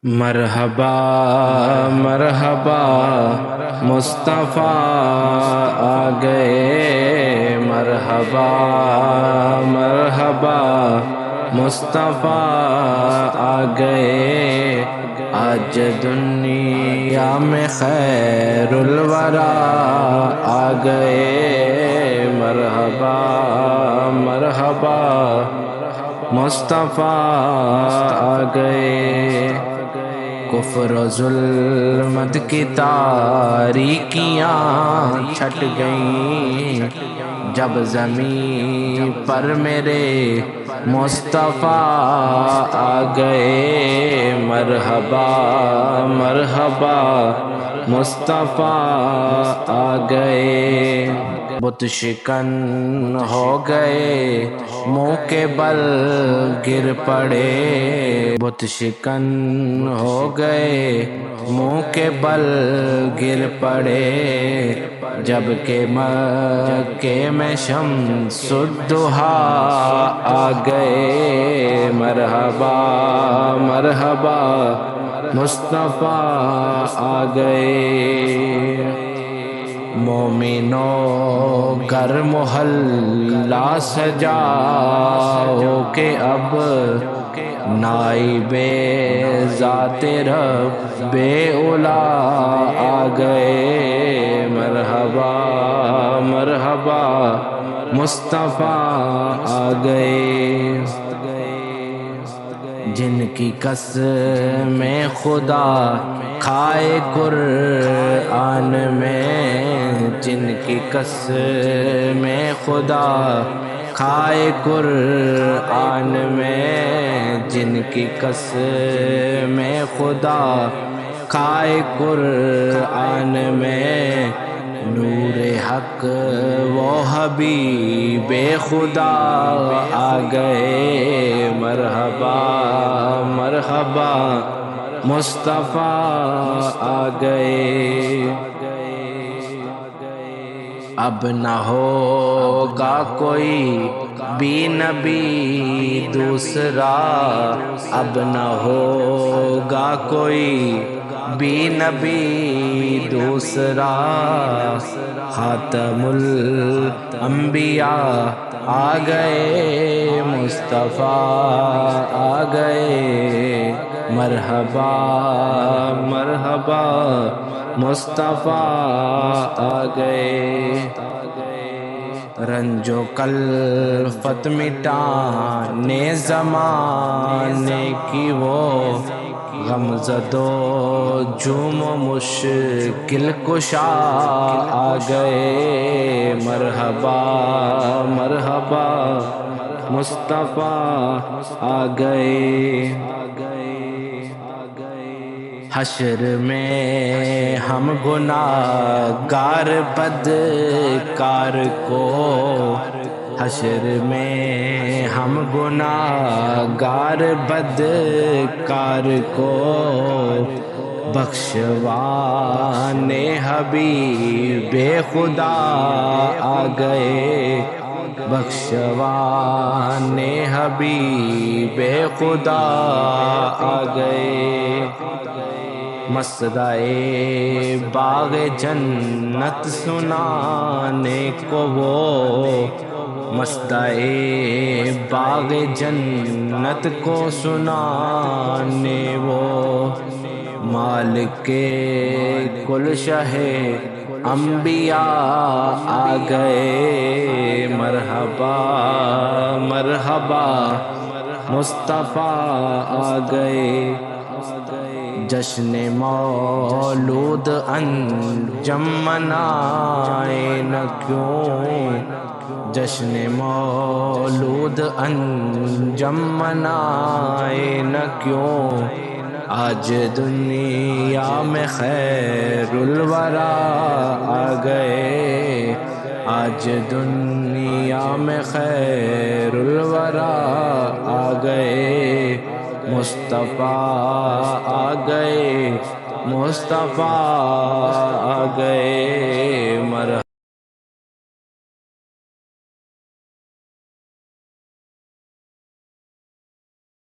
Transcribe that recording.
مرحبا مرحبا مصطفیٰ آ گئے، مرحبا مرحبا مصطفیٰ آ گئے، آج دنیا میں خیر الورا آ گئے، مرحبا مرحبا مصطفیٰ آ گئے۔ کفر و ظلمت کی تاریکیاں چھٹ گئیں، جب زمین پر میرے مصطفیٰ آ گئے، مرحبا مرحبا مصطفیٰ آ گئے۔ بت شکن ہو گئے، منہ کے بل گر پڑے، بت شکن ہو گئے، منہ کے بل گر پڑے، جبکہ مکے میں شمس الضحیٰ آ گئے، مرحبا مرحبا مصطفیٰ آ گئے۔ مومنوں گر محلہ سجاؤ کہ اب نائب ذات رب اولی آ گئے، مرحبا مرحبا مصطفیٰ آ گئے۔ جن کی قسم خدا کھائے قرآن میں، جن کی قسم خدا کھائے قرآن میں، جن کی قسم خدا کھائے قرآن میں، نور حق وہ حبیب خدا آ گئے، مرحبا مرحبا مصطفیٰ آ گئے۔ اب نہ ہوگا کوئی بھی نبی دوسرا، ب نہ ہوگا کوئی بھی نبی دوسرا، خاتم الانبیاء آ گئے، مصطفیٰ آ گئے، مرحبا مرحبا مصطفیٰ آ گئے۔ رنج و کلفت مٹانے زمانے کی وہ غمزد و جوم و مشکل کشا آ گئے، مرحبا مرحبا مصطفیٰ آ گئے۔ حشر میں ہم گناہگار بدکار کو، حشر میں ہم گناہگار بدکار کو، بخشوانے حبیب خدا آ گئے، بخشوانے حبیب خدا آ گئے۔ مصرعِ باغ جنت سنانے کو وہ، مصرعِ باغ جنت کو سنانے وہ، مالک کل شہ انبیاء آ گئے، مرحبا مرحبا مصطفیٰ آ گئے۔ جشن مولود انجم منائے نہ کیوں، جشن مولود انجم منائے نہ کیوں، آج دنیا میں خیر الورا آ گئے، آج دنیا میں خیر الورا آ گئے، مصطفیٰ آ گئے، مصطفیٰ آ گئے، مرحبا